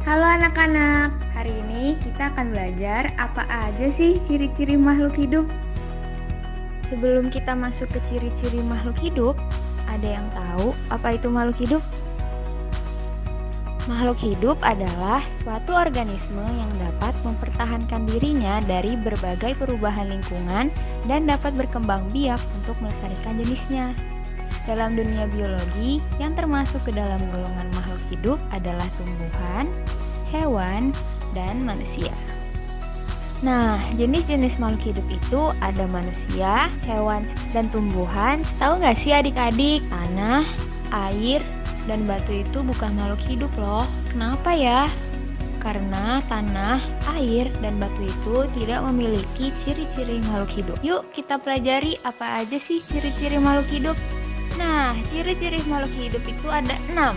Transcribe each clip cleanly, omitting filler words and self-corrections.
Halo anak-anak, hari ini kita akan belajar apa aja sih ciri-ciri makhluk hidup. Sebelum kita masuk ke ciri-ciri makhluk hidup, ada yang tahu apa itu makhluk hidup? Makhluk hidup adalah suatu organisme yang dapat mempertahankan dirinya dari berbagai perubahan lingkungan dan dapat berkembang biak untuk melestarikan jenisnya. Dalam dunia biologi, yang termasuk ke dalam golongan makhluk hidup adalah tumbuhan, hewan, dan manusia. Nah, jenis-jenis makhluk hidup itu ada manusia, hewan, dan tumbuhan. Tahu nggak sih adik-adik, tanah, air, dan batu itu bukan makhluk hidup loh. Kenapa ya? Karena tanah, air, dan batu itu tidak memiliki ciri-ciri makhluk hidup. Yuk kita pelajari apa aja sih ciri-ciri makhluk hidup. Nah, ciri-ciri makhluk hidup itu ada 6.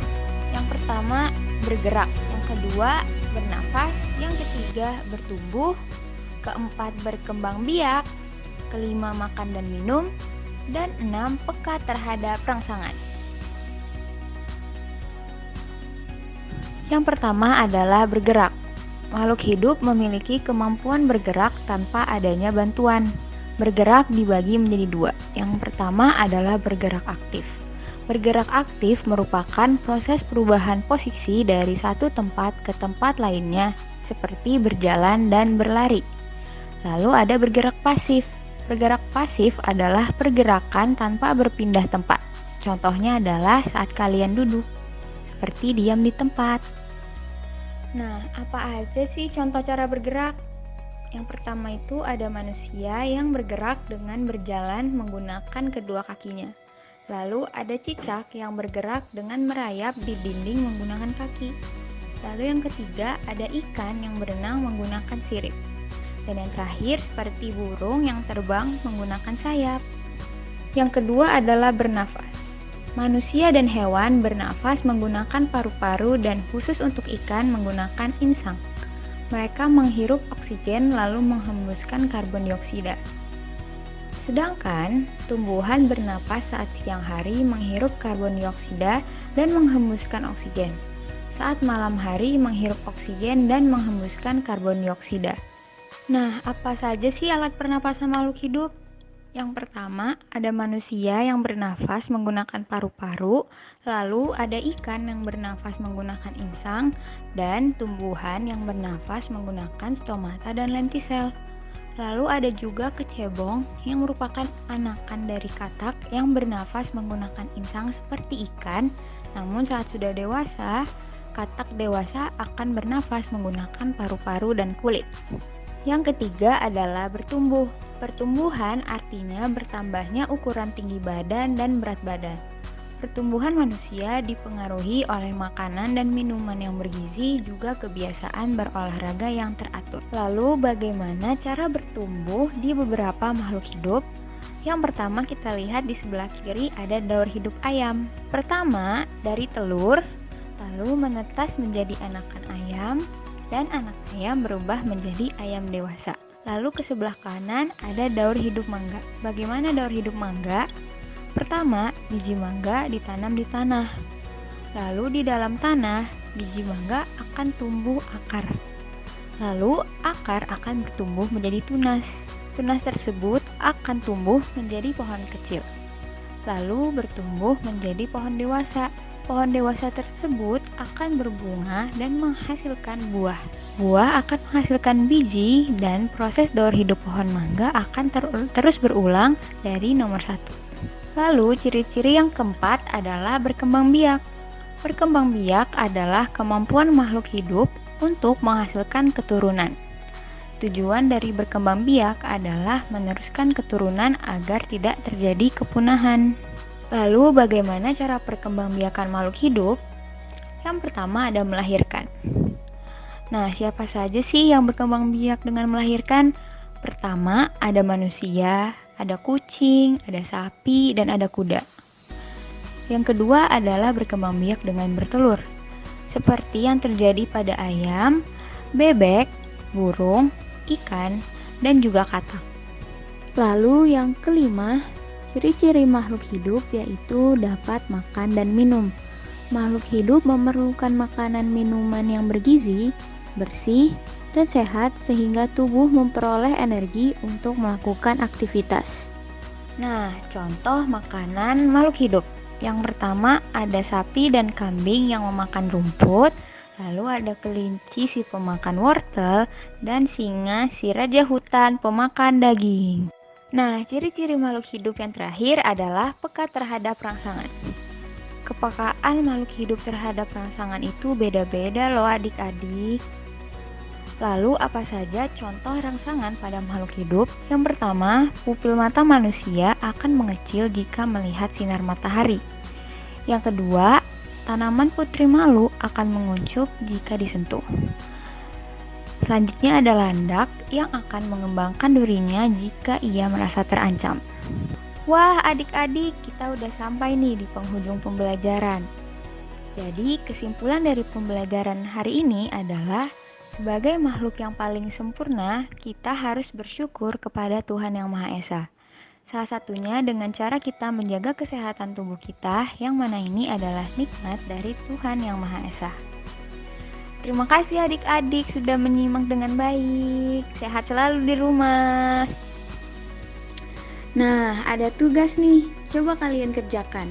Yang pertama, bergerak. Yang kedua, bernafas. Yang ketiga, bertumbuh. Keempat, berkembang biak. Kelima, makan dan minum. Dan 6, peka terhadap rangsangan. Yang pertama adalah bergerak. Makhluk hidup memiliki kemampuan bergerak tanpa adanya bantuan. Bergerak dibagi menjadi 2. Yang pertama adalah bergerak aktif. Bergerak aktif merupakan proses perubahan posisi dari satu tempat ke tempat lainnya, seperti berjalan dan berlari. Lalu ada bergerak pasif. Bergerak pasif adalah pergerakan tanpa berpindah tempat. Contohnya adalah saat kalian duduk, seperti diam di tempat. Nah, apa aja sih contoh cara bergerak? Yang pertama itu ada manusia yang bergerak dengan berjalan menggunakan kedua kakinya. Lalu ada cicak yang bergerak dengan merayap di dinding menggunakan kaki. Lalu yang ketiga ada ikan yang berenang menggunakan sirip. Dan yang terakhir seperti burung yang terbang menggunakan sayap. Yang kedua adalah bernafas. Manusia dan hewan bernafas menggunakan paru-paru dan khusus untuk ikan menggunakan insang. Mereka menghirup oksigen lalu menghembuskan karbon dioksida. Sedangkan tumbuhan bernapas saat siang hari menghirup karbon dioksida dan menghembuskan oksigen. Saat malam hari menghirup oksigen dan menghembuskan karbon dioksida. Nah, apa saja sih alat pernapasan makhluk hidup? Yang pertama, ada manusia yang bernafas menggunakan paru-paru, lalu ada ikan yang bernafas menggunakan insang, dan tumbuhan yang bernafas menggunakan stomata dan lentisel. Lalu ada juga kecebong yang merupakan anakan dari katak yang bernafas menggunakan insang seperti ikan, namun saat sudah dewasa, katak dewasa akan bernafas menggunakan paru-paru dan kulit. Yang ketiga adalah bertumbuh. Pertumbuhan artinya bertambahnya ukuran tinggi badan dan berat badan. Pertumbuhan manusia dipengaruhi oleh makanan dan minuman yang bergizi, juga kebiasaan berolahraga yang teratur. Lalu bagaimana cara bertumbuh di beberapa makhluk hidup? Yang pertama kita lihat di sebelah kiri ada daur hidup ayam. Pertama dari telur, lalu menetas menjadi anakan ayam, dan anak ayam berubah menjadi ayam dewasa. Lalu ke sebelah kanan ada daur hidup mangga. Bagaimana daur hidup mangga? Pertama, biji mangga ditanam di tanah. Lalu di dalam tanah, biji mangga akan tumbuh akar. Lalu akar akan bertumbuh menjadi tunas. Tunas tersebut akan tumbuh menjadi pohon kecil. Lalu bertumbuh menjadi pohon dewasa. Pohon dewasa tersebut akan berbunga dan menghasilkan buah. Buah akan menghasilkan biji dan proses daur hidup pohon mangga akan terus berulang dari nomor 1. Lalu ciri-ciri yang keempat adalah berkembang biak. Berkembang biak adalah kemampuan makhluk hidup untuk menghasilkan keturunan. Tujuan dari berkembang biak adalah meneruskan keturunan agar tidak terjadi kepunahan. Lalu bagaimana cara perkembangbiakan makhluk hidup? Yang pertama ada melahirkan. Nah, siapa saja sih yang berkembang biak dengan melahirkan? Pertama ada manusia, ada kucing, ada sapi, dan ada kuda. Yang kedua adalah berkembang biak dengan bertelur. Seperti yang terjadi pada ayam, bebek, burung, ikan, dan juga katak. Lalu yang kelima, ciri-ciri makhluk hidup yaitu dapat makan dan minum. Makhluk hidup memerlukan makanan minuman yang bergizi, bersih, dan sehat sehingga tubuh memperoleh energi untuk melakukan aktivitas. Nah, contoh makanan makhluk hidup. Yang pertama ada sapi dan kambing yang memakan rumput, lalu ada kelinci si pemakan wortel, dan singa si raja hutan pemakan daging. Nah, ciri-ciri makhluk hidup yang terakhir adalah peka terhadap rangsangan. Kepekaan makhluk hidup terhadap rangsangan itu beda-beda loh adik-adik. Lalu apa saja contoh rangsangan pada makhluk hidup? Yang pertama, pupil mata manusia akan mengecil jika melihat sinar matahari. Yang kedua, tanaman putri malu akan menguncup jika disentuh. Selanjutnya ada landak yang akan mengembangkan durinya jika ia merasa terancam. Wah, adik-adik, kita udah sampai nih di penghujung pembelajaran. Jadi, kesimpulan dari pembelajaran hari ini adalah sebagai makhluk yang paling sempurna, kita harus bersyukur kepada Tuhan Yang Maha Esa. Salah satunya dengan cara kita menjaga kesehatan tubuh kita, yang mana ini adalah nikmat dari Tuhan Yang Maha Esa. Terima kasih adik-adik sudah menyimak dengan baik. Sehat selalu di rumah. Nah, ada tugas nih, coba kalian kerjakan.